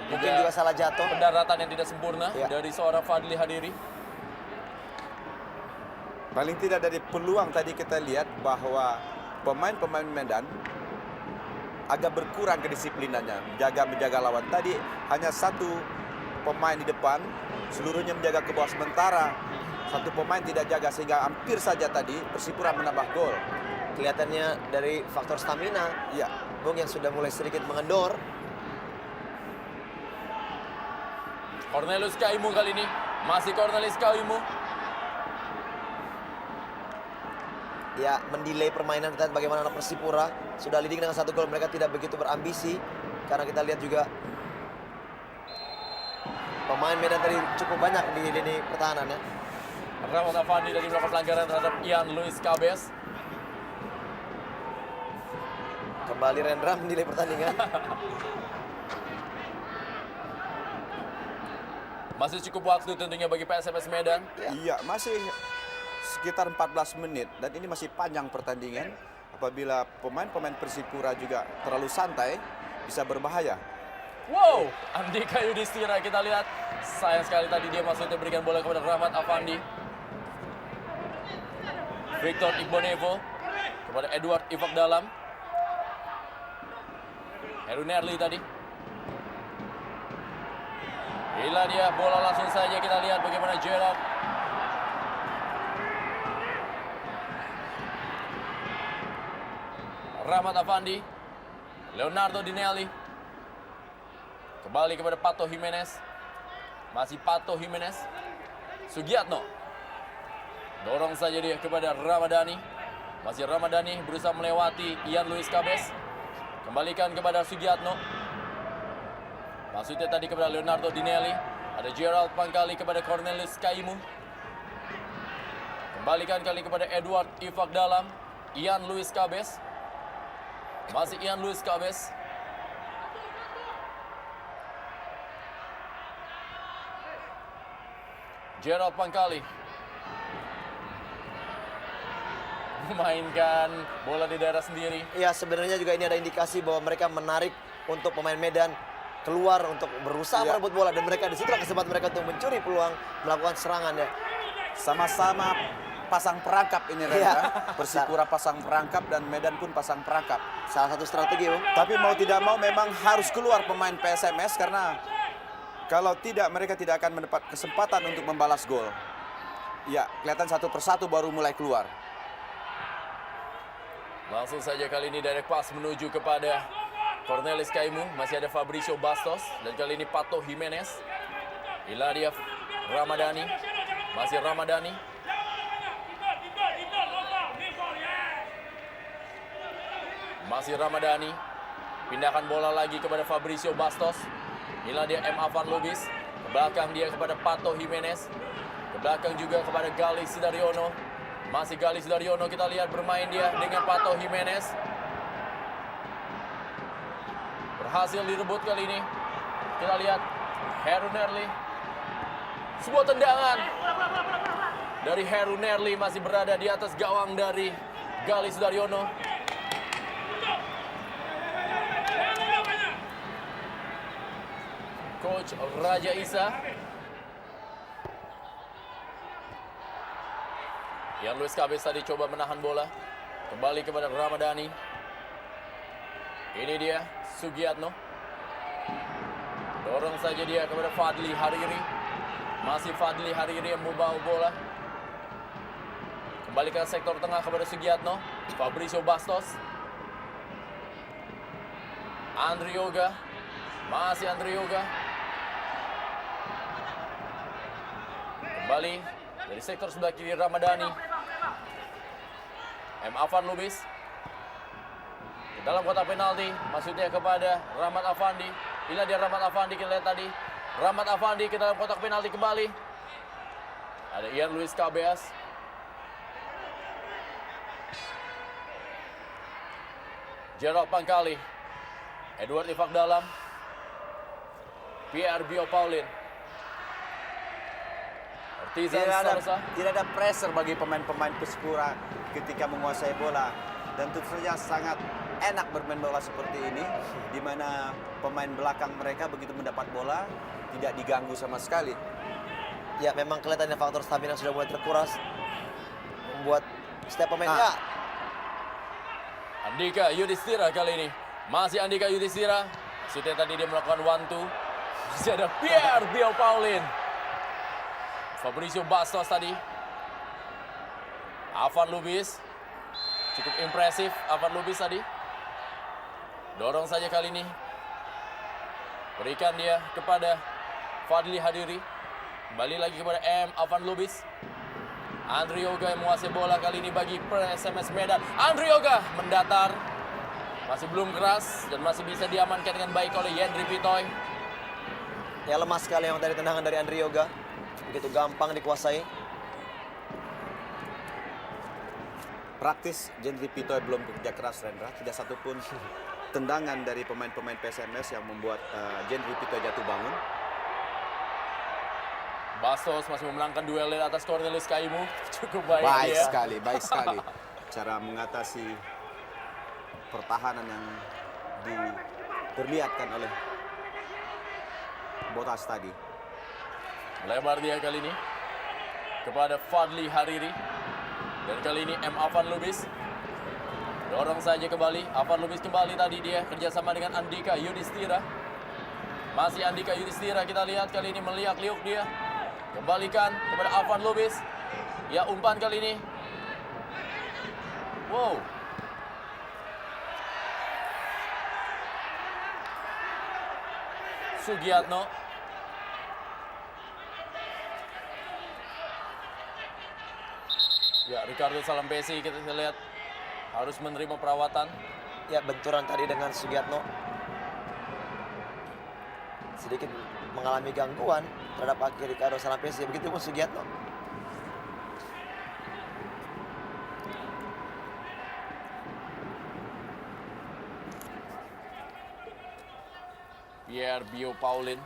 Speaker 3: Mungkin juga salah jatuh.
Speaker 1: Pendaratan yang tidak sempurna
Speaker 3: Ya.
Speaker 1: dari seorang Fadli Hariri.
Speaker 2: Paling tidak dari peluang tadi kita lihat bahwa pemain-pemain Medan agak berkurang kedisiplinannya, menjaga lawan. Tadi hanya satu pemain di depan, seluruhnya menjaga ke bawah, sementara satu pemain tidak jaga sehingga hampir saja tadi Persipura menambah gol.
Speaker 3: Kelihatannya dari faktor stamina,
Speaker 2: Ya,
Speaker 3: Bung, yang sudah mulai sedikit mengendor.
Speaker 1: Cornelius Kaimu kali ini, masih Cornelius Kaimu.
Speaker 3: Ya, mendelay permainan. Kita lihat bagaimana anak Persipura sudah leading dengan 1 gol. Mereka tidak begitu berambisi karena kita lihat juga pemain Medan tadi cukup banyak di lini pertahanan ya.
Speaker 1: Rahmat Afandi dari melakukan pelanggaran terhadap Ian Luis Cabes.
Speaker 3: Kembali Rendra mendelay pertandingan.
Speaker 1: Masih cukup waktu tentunya bagi PSMS Medan.
Speaker 2: iya masih sekitar 14 menit dan ini masih panjang pertandingan. Apabila pemain-pemain Persipura juga terlalu santai bisa berbahaya.
Speaker 1: Wow, Andika Yudhistira kita lihat. Sayang sekali tadi dia maksudnya berikan bola kepada Rahmat Afandi. Victor Igbonevo kepada Edward Ivak Dalam. Heru Nerli tadi. Inilah dia bola langsung saja kita lihat bagaimana Gerald. Rahmat Afandi, Leonardo Dinelli, kembali kepada Pato Jimenez, masih Pato Jimenez, Sugiatno, dorong saja dia kepada Ramadhani, masih Ramadhani berusaha melewati Ian Luis Cabes, kembalikan kepada Sugiatno, maksudnya tadi kepada Leonardo Dinelli, ada Gerald Pangkali kepada Cornelius Kaimu, kembalikan kali kepada Edward Ivak Dalam, Ian Luis Cabes. Masih Ian Luis Cabes. Gerald Pangkali memainkan bola di daerah sendiri.
Speaker 3: Ya, sebenarnya juga ini ada indikasi bahwa mereka menarik untuk pemain Medan keluar untuk berusaha
Speaker 2: Ya.
Speaker 3: merebut bola, dan mereka disitulah kesempatan mereka untuk mencuri peluang melakukan serangan ya.
Speaker 2: Sama-sama pasang perangkap ini Rendra. Persipura pasang perangkap dan Medan pun pasang perangkap.
Speaker 3: Salah satu strategi, Bung.
Speaker 2: Tapi mau tidak mau memang harus keluar pemain PSMS karena kalau tidak mereka tidak akan mendapat kesempatan untuk membalas gol. Ya, kelihatan satu persatu baru mulai keluar.
Speaker 1: Langsung saja kali ini direct pass menuju kepada Cornelius Kaimu. Masih ada Fabricio Bastos dan kali ini Pato Jimenez. Inilah dia Ramadhani. Masih Ramadhani. Masih Ramadhani. Pindahkan bola lagi kepada Fabricio Bastos. Inilah dia M. Avan Lubis. Ke belakang dia kepada Pato Jimenez. Ke belakang juga kepada Galih Sudaryono. Masih Galih Sudaryono, kita lihat bermain dia dengan Pato Jimenez. Berhasil direbut kali ini. Kita lihat Heru Nerli. Sebuah tendangan dari Heru Nerli masih berada di atas gawang dari Galih Sudaryono. Coach Raja Isa. Ian Luis Cabes tadi coba menahan bola. Kembali kepada Ramadhani. Ini dia Sugiatno. Dorong saja dia kepada Fadli Hariri. Masih Fadli Hariri yang membawa bola. Kembali ke sektor tengah kepada Sugiatno. Fabricio Bastos. Andri Yoga. Masih Andri Yoga. Kembali dari sektor sebelah kiri Ramadhani. Afan Lubis. Ke dalam kotak penalti. Maksudnya kepada Rahmat Afandi. Inilah dia Rahmat Afandi, kita lihat tadi. Rahmat Afandi ke dalam kotak penalti kembali. Ada Ian Luis KBS. Gerald Pangkali. Edward Ifak Dalam. Pierre Bio Paulin. Ortizan Salosa.
Speaker 2: Tidak ada pressure bagi pemain-pemain Persipura ketika menguasai bola. Dan tentu saja sangat enak bermain bola seperti ini, di mana pemain belakang mereka begitu mendapat bola tidak diganggu sama sekali.
Speaker 3: Ya memang kelihatannya faktor stamina sudah mulai terkuras, membuat setiap pemainnya.
Speaker 1: Andika Yudhistira kali ini. Masih Andika Yudhistira. Maksudnya tadi dia melakukan 1-2. Masih ada Pierre Bio Paulin. Fabricio Bastos tadi. Afan Lubis. Cukup impresif Afan Lubis tadi. Dorong saja kali ini. Berikan dia kepada Fadli Hadiri. Kembali lagi kepada Afan Lubis. Andri Yoga yang menguasai bola kali ini bagi PSMS Medan. Andri Yoga mendatar. Masih belum keras dan masih bisa diamankan dengan baik oleh Yendri Pitoy.
Speaker 3: Ya lemah sekali yang tadi tendangan dari Andri Yoga. Begitu gampang dikuasai.
Speaker 2: Praktis Yendri Pitoy belum bekerja keras, Rendra. Tidak satupun tendangan dari pemain-pemain PSMS yang membuat Yendri Pitoy jatuh bangun.
Speaker 1: Bastos masih memenangkan duel atas Cornelius Kaimu. Cukup baik,
Speaker 2: Baik
Speaker 1: dia.
Speaker 2: sekali, baik sekali. Cara mengatasi pertahanan yang diperlihatkan oleh Botas tadi.
Speaker 1: Melebar dia kali ini kepada Fadli Hariri. Dan kali ini Afan Lubis. Dorong saja kembali. Afan Lubis kembali tadi dia kerjasama dengan Andika Yudhistira. Masih Andika Yudhistira kita lihat kali ini meliak-liuk dia. Kembalikan kepada Afan Lubis. Ya umpan kali ini. Wow. Sugiatno. Ya, Ricardo Salampesi kita lihat harus menerima perawatan.
Speaker 3: Ya benturan tadi dengan Sugiatno. Sedikit mengalami gangguan terhadap kaki Ricardo Salampesi. Begitu pun Sugiatno.
Speaker 1: Pierre Bio Paulin.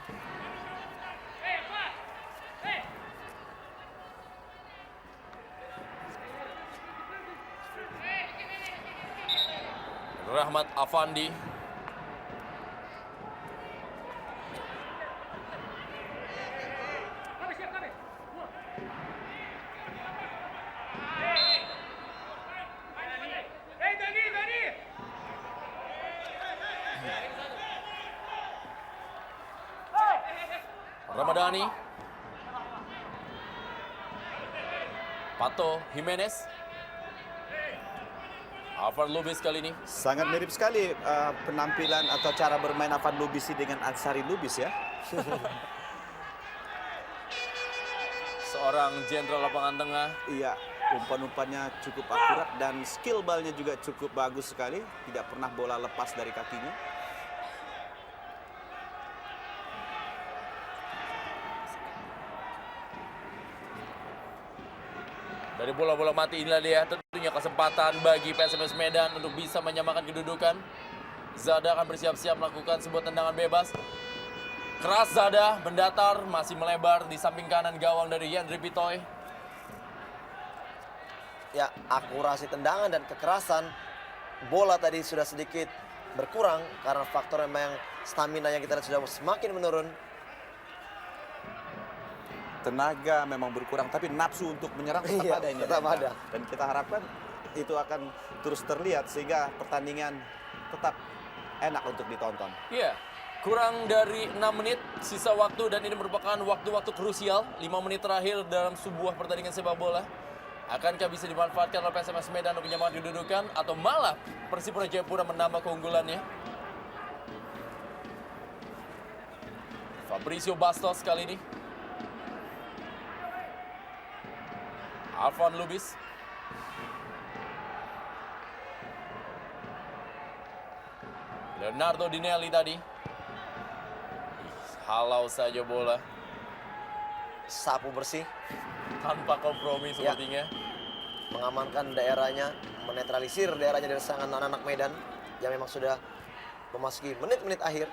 Speaker 1: Rahmat Afandi. Ramadhani. Pato Jimenez. Afan Lubis kali ini.
Speaker 2: Sangat mirip sekali penampilan atau cara bermain Afan Lubis dengan Ansari Lubis ya.
Speaker 1: Seorang jenderal lapangan tengah.
Speaker 2: Iya, umpan-umpannya cukup akurat dan skill ballnya juga cukup bagus sekali. Tidak pernah bola lepas dari kakinya.
Speaker 1: Dari bola-bola mati inilah dia tentunya kesempatan bagi PSMS Medan untuk bisa menyamakan kedudukan. Zada akan bersiap-siap melakukan sebuah tendangan bebas. Keras Zada, mendatar, masih melebar di samping kanan gawang dari Yendri Pitoy.
Speaker 3: Ya akurasi tendangan dan kekerasan bola tadi sudah sedikit berkurang karena faktor memang stamina yang kita lihat sudah semakin menurun.
Speaker 2: Tenaga memang berkurang, tapi nafsu untuk menyerang tetap ada ini.
Speaker 3: Tetap ada.
Speaker 2: Dan kita harapkan itu akan terus terlihat sehingga pertandingan tetap enak untuk ditonton.
Speaker 1: Iya, kurang dari 6 menit sisa waktu dan ini merupakan waktu-waktu krusial. 5 menit terakhir dalam sebuah pertandingan sepak bola. Akankah bisa dimanfaatkan oleh PSMS Medan untuk menyamakan kedudukan atau malah Persipura Jayapura menambah keunggulannya? Fabricio Bastos kali ini. Alvan Lubis. Leonardo Dinelli tadi. Halau saja bola.
Speaker 3: Sapu bersih,
Speaker 1: Tanpa kompromi sepertinya.
Speaker 3: mengamankan daerahnya, menetralisir daerahnya dari serangan anak-anak Medan yang memang sudah memasuki menit-menit akhir.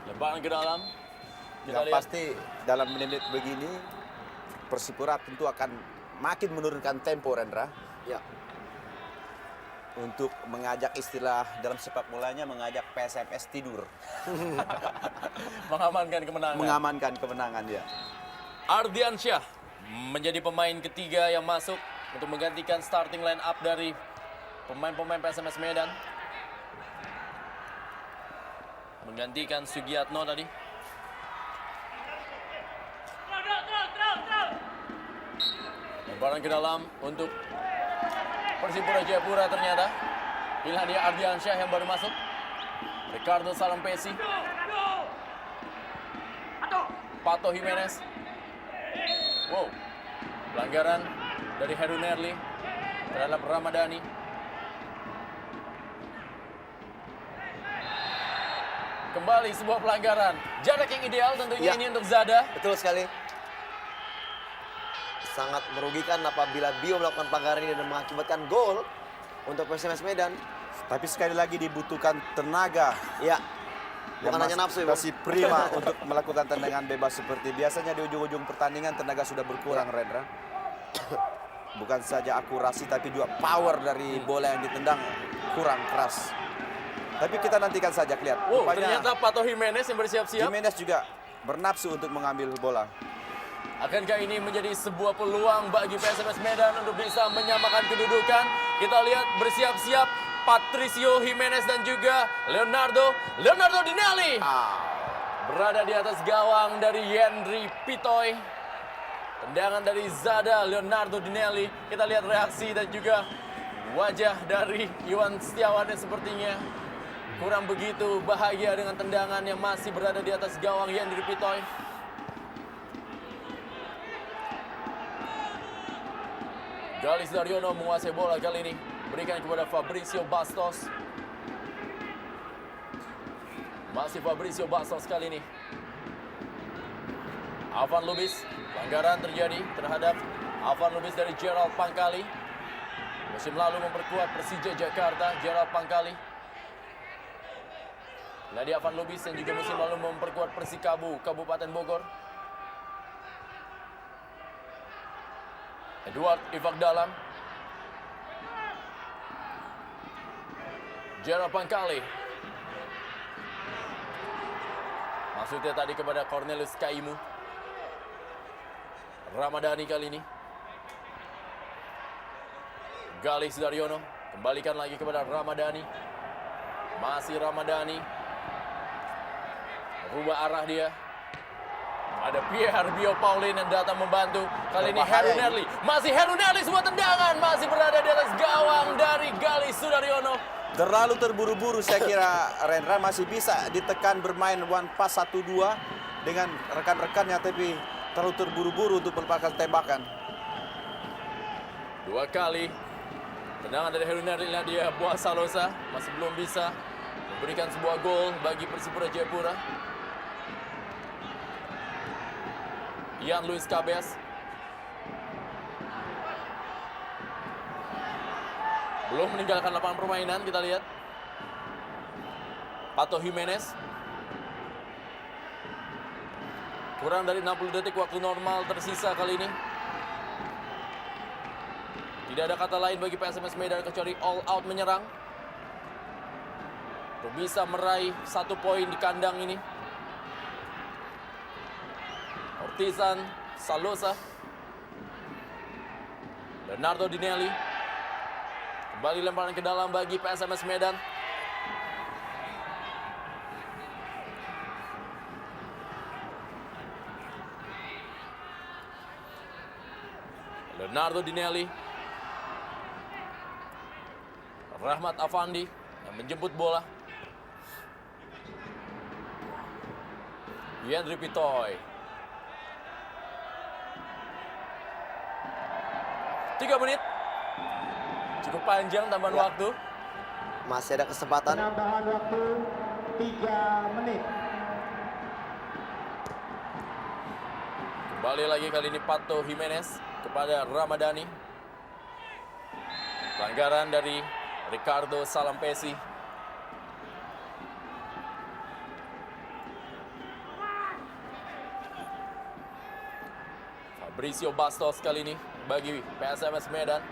Speaker 1: Lemparan ke dalam. Kita
Speaker 2: Yang
Speaker 1: lihat.
Speaker 2: pasti dalam menit-menit begini Persipura tentu akan makin menurunkan tempo, Rendra,
Speaker 3: Ya,
Speaker 2: untuk mengajak istilah dalam sepak bolanya mengajak PSMS tidur,
Speaker 1: Mengamankan kemenangan.
Speaker 2: mengamankan kemenangan ya.
Speaker 1: Ardiansyah menjadi pemain ketiga yang masuk untuk menggantikan starting line up dari pemain-pemain PSMS Medan. Menggantikan Sugiatno tadi. Lemparan ke dalam untuk Persipura Jayapura ternyata. Pilihan dia Ardiansyah yang baru masuk. Ricardo Salampesi. Pato Jimenez. Wow. Pelanggaran dari Heru Nerli terhadap Ramadhani. Kembali sebuah pelanggaran. Jarak yang ideal tentunya
Speaker 3: Ya.
Speaker 1: ini untuk Zada.
Speaker 3: betul sekali. Sangat merugikan apabila Bio melakukan pelanggaran ini dan mengakibatkan gol untuk PSMS Medan.
Speaker 2: Tapi sekali lagi dibutuhkan tenaga
Speaker 3: Ya,
Speaker 2: yang
Speaker 3: bukan hanya nafsu, Bang.
Speaker 2: masih prima untuk melakukan tendangan bebas seperti biasanya di ujung-ujung pertandingan tenaga sudah berkurang, Rendra. Bukan saja akurasi tapi juga power dari bola yang ditendang kurang keras. Tapi kita nantikan saja lihat.
Speaker 1: Wow,
Speaker 2: Rupanya
Speaker 1: ternyata Pato Jimenez yang bersiap-siap.
Speaker 2: Jimenez juga bernafsu untuk mengambil bola.
Speaker 1: Akankah ini menjadi sebuah peluang bagi PSMS Medan untuk bisa menyamakan kedudukan? Kita lihat bersiap-siap Patricio Jimenez dan juga Leonardo Dinelli. Berada di atas gawang dari Yendri Pitoy. Tendangan dari Zada, Leonardo Dinelli. Kita lihat reaksi dan juga wajah dari Iwan Setiawan yang sepertinya kurang begitu bahagia dengan tendangan yang masih berada di atas gawang Yendri Pitoy. Galis Daryono menguasai bola kali ini. Berikan kepada Fabricio Bastos. Masih Fabricio Bastos kali ini. Alvan Lubis. Pelanggaran terjadi terhadap Alvan Lubis dari Gerald Pangkali. Musim lalu memperkuat Persija Jakarta, Gerald Pangkali. Ladi Alvan Lubis yang juga musim lalu memperkuat Persikabu, Kabupaten Bogor. Edward Ivak Dalam. Gerald Pangkali. Maksudnya tadi kepada Cornelius Kaimu. Ramadhani kali ini. Galis Daryono. Kembalikan lagi kepada Ramadhani. Masih Ramadhani. Rubah arah dia. Ada Pierre Bio Paulin yang datang membantu. Kali ini
Speaker 2: Berbahaya
Speaker 1: Heru
Speaker 2: ini.
Speaker 1: Nerli. Masih Heru Nerli, sebuah tendangan. Masih berada di atas gawang dari Galis Sudaryono.
Speaker 2: Terlalu terburu-buru saya kira Rendra, masih bisa ditekan bermain one pass 1-2 dengan rekan-rekannya, tapi terlalu terburu-buru untuk melepaskan tembakan.
Speaker 1: Dua kali tendangan dari Heru Nerli, dia Boas Salosa masih belum bisa memberikan sebuah gol bagi Persipura Jayapura. Ian Luis Cabes. Belum meninggalkan lapangan permainan, kita lihat. Pato Jimenez. Kurang dari 60 detik waktu normal tersisa kali ini. Tidak ada kata lain bagi PSMS Medan kecuali all out menyerang. Untuk bisa meraih 1 poin di kandang ini. Ortizan Salosa. Leonardo Dinelli. Kembali lemparan ke dalam bagi PSMS Medan. Leonardo Dinelli. Rahmat Afandi yang menjemput bola. Yandri Pitoy. 3 menit. Cukup panjang tambahan
Speaker 3: Ya.
Speaker 1: waktu.
Speaker 3: Masih ada kesempatan.
Speaker 4: Penambahan waktu 3 menit.
Speaker 1: Kembali lagi kali ini Pato Jimenez kepada Ramadhani. Pelanggaran dari Ricardo Salampesi. Fabricio Bastos kali ini bagi PSMS Medan.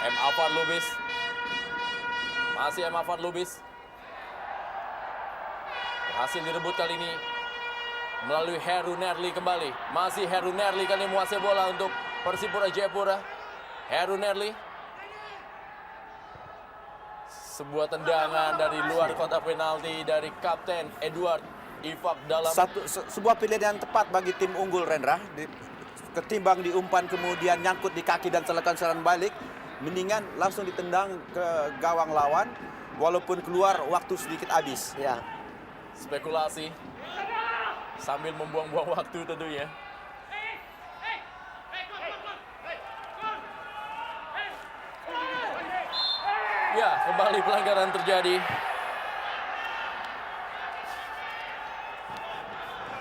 Speaker 1: M. Afan Lubis. Masih M. Afan Lubis. Berhasil direbut kali ini melalui Heru Nerli kembali. Masih Heru Nerli kali ini menguasai bola untuk Persipura Jayapura. Heru Nerli. Sebuah tendangan dari luar kotak penalti dari Kapten Edward Ifak dalam.
Speaker 2: Sebuah pilihan yang tepat bagi tim unggul, Rendra. Ketimbang diumpan kemudian nyangkut di kaki dan tekan serangan balik, mendingan langsung ditendang ke gawang lawan walaupun keluar waktu sedikit habis.
Speaker 3: Ya,
Speaker 1: Spekulasi sambil membuang-buang waktu tentunya. Ya, kembali pelanggaran terjadi.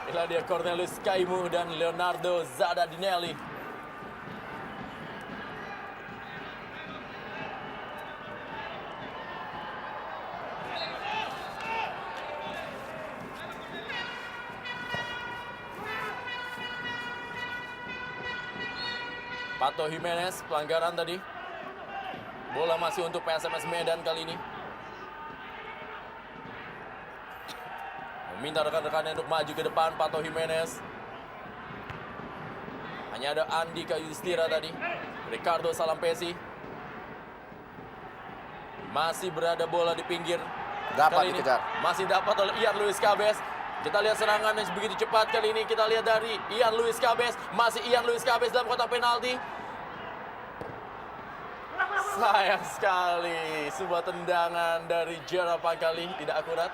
Speaker 1: Inilah dia Cornelius Kaimu dan Leonardo Zadadinelli. Pato Jimenez, pelanggaran tadi. Bola masih untuk PSMS Medan kali ini. Meminta rekan-rekannya untuk maju ke depan, Pato Jimenez. Hanya ada Andika Yudhistira tadi. Ricardo Salampesi. Masih berada bola di pinggir.
Speaker 2: Dapat
Speaker 1: Kali ini
Speaker 2: dikejar.
Speaker 1: masih dapat oleh Ian Luis Cabes. Kita lihat serangan yang begitu cepat kali ini. Kita lihat dari Ian Luis Cabes. Masih Ian Luis Cabes dalam kotak penalti. Sayang sekali. Sebuah tendangan dari Gerard Pangkali. Tidak akurat.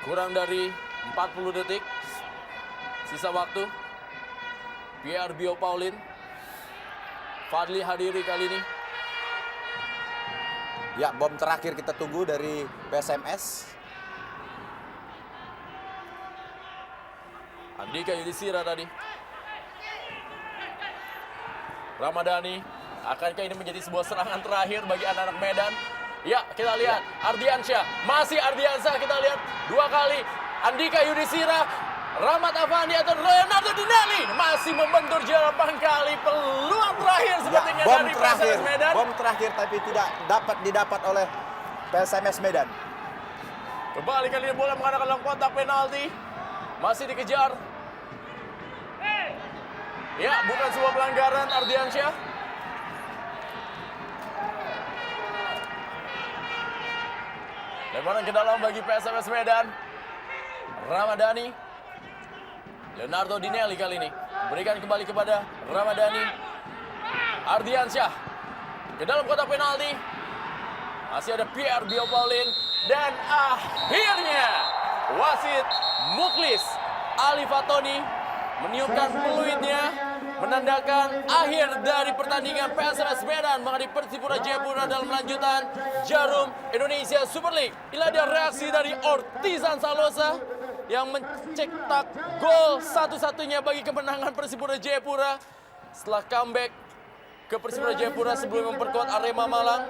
Speaker 1: Kurang dari 40 detik. Sisa waktu. Pierre Bio Paulin. Fadli hadiri kali ini.
Speaker 2: Ya, bom terakhir kita tunggu dari PSMS.
Speaker 1: Andika Yudhistira tadi. Ramadhani. Akankah ini menjadi sebuah serangan terakhir bagi anak-anak Medan? Ya, kita lihat. Ardiansyah. Masih Ardiansyah kita lihat. 2 kali. Andika Yudhistira. Rahmat Afandi atau Leonardo Dinelli. Masih membentur Gerard Pangkali. Peluang terakhir
Speaker 2: Ya,
Speaker 1: sepertinya
Speaker 2: bom
Speaker 1: dari
Speaker 2: terakhir.
Speaker 1: PSMS Medan.
Speaker 2: Bom terakhir tapi tidak dapat didapat oleh PSMS Medan.
Speaker 1: Kembali kali ini bola mengarah ke dalam kotak penalti. Masih dikejar. Ya, bukan sebuah pelanggaran Ardiansyah. Lemparan ke dalam bagi PSMS Medan. Ramadhani. Leonardo Dinelli kali ini. Berikan kembali kepada Ramadhani. Ardiansyah. Ke dalam kotak penalti. Masih ada Pierre Bio Paulin. Dan akhirnya wasit Muklis Ali Fatoni meniupkan peluitnya, menandakan akhir dari pertandingan PSMS Medan menghadapi Persipura Jayapura dalam lanjutan Jarum Indonesia Super League. Inilah dia reaksi dari Ortizan Salosa yang mencetak gol satu-satunya bagi kemenangan Persipura Jayapura setelah comeback ke Persipura Jayapura sebelum memperkuat Arema Malang.